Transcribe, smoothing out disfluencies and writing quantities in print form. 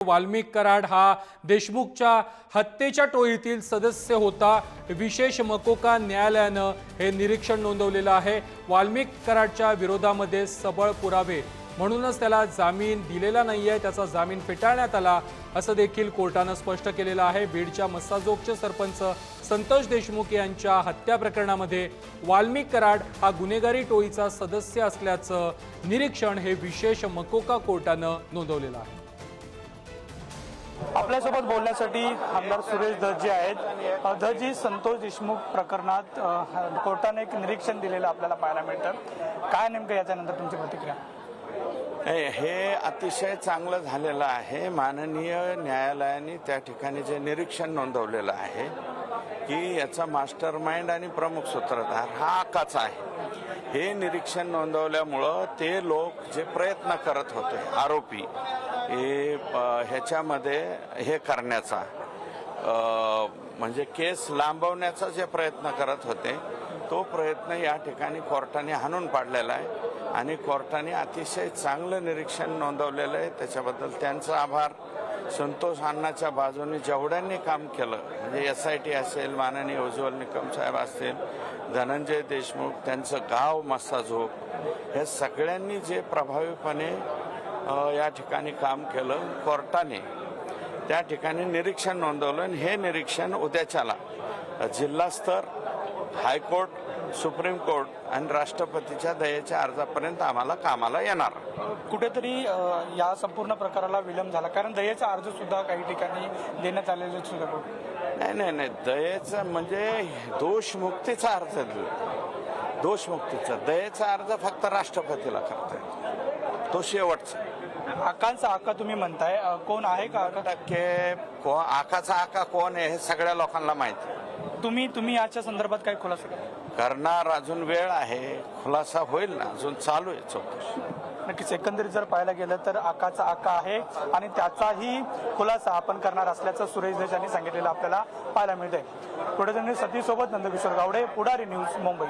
वाल्मिक कराड हा देशमुखच्या हत्येच्या टोळीतील सदस्य होता। विशेष मकोका न्यायालयानं हे निरीक्षण नोंदवलेलं आहे। वाल्मिक कराडच्या विरोधामध्ये सबळ पुरावे म्हणूनच त्याला जामीन दिलेला नाहीये, त्याचा जामीन फेटाळण्यात आला असं देखील कोर्टानं स्पष्ट केलेलं आहे। बीडच्या मस्साजोगचे सरपंच संतोष देशमुख यांच्या हत्या प्रकरणामध्ये वाल्मिक कराड हा गुन्हेगारी टोळीचा सदस्य असल्याचं निरीक्षण हे विशेष मकोका कोर्टानं नोंदवलेलं आहे। आपल्यासोबत बोलण्यासाठी आमदार सुरेश धस जे आहेत। धसजी, संतोष देशमुख प्रकरणात कोर्टाने एक निरीक्षण दिलेलं आपल्याला पाहायला मिळतं, काय नेमकं याच्यानंतर तुमची प्रतिक्रिया? हे अतिशय चांगलं झालेलं आहे। माननीय न्यायालयाने त्या ठिकाणी जे निरीक्षण नोंदवलेलं आहे की याचा मास्टर माइंड आणि प्रमुख सूत्रधार हा आकाच आहे। हे निरीक्षण नोंदवल्यामुळं ते लोक जे प्रयत्न करत होते आरोपी ह्याच्यामध्ये हे करण्याचा म्हणजे केस लांबवण्याचा जे प्रयत्न करत होते तो प्रयत्न या ठिकाणी कोर्टाने हाणून पाडलेला आहे आणि कोर्टाने अतिशय चांगलं निरीक्षण नोंदवलेलं आहे। त्याच्याबद्दल त्यांचा आभार। संतोष अण्णाच्या बाजूने जेवढ्यांनी काम केलं म्हणजे SIT असेल, माननीय उज्ज्वल निकम साहेब असतील, धनंजय देशमुख, त्यांचं गाव मस्साजोग, हे सगळ्यांनी जे प्रभावीपणे या ठिकाणी काम केलं, कोर्टाने त्या ठिकाणी निरीक्षण नोंदवलं आणि हे निरीक्षण उद्याच्याला जिल्हास्तर, हायकोर्ट, सुप्रीम कोर्ट आणि राष्ट्रपतीच्या दयेच्या अर्जापर्यंत आम्हाला कामाला येणार। कुठेतरी या संपूर्ण प्रकाराला विलंब झाला, कारण दयेचा अर्ज सुद्धा काही ठिकाणी देण्यात आलेले सुद्धा नाही, दयेचं म्हणजे दोषमुक्तीचा अर्ज दोषमुक्तीचा, दयेचा अर्ज फक्त राष्ट्रपतीला करता येतो, तो शेवटचा। आकांचा आका तुम्ही म्हणताय, कोण आहे का? आकाचा आका कोण आहे हे सगळ्या लोकांना माहिती। तुम्ही याच्या संदर्भात काय खुलासा करणार? अजून वेळ आहे, खुलासा होईल ना, अजून चालू आहे चौकशी। नक्कीच एकंदरीत जर पाहायला गेलं तर आकाचा आका आहे आणि त्याचाही खुलासा आपण करणार असल्याचं सुरेश धस यांनी सांगितलेलं आपल्याला पाहायला मिळतंय। पुढे सतीश सोबत नंदकिशोर गावडे, पुढारी न्यूज, मुंबई।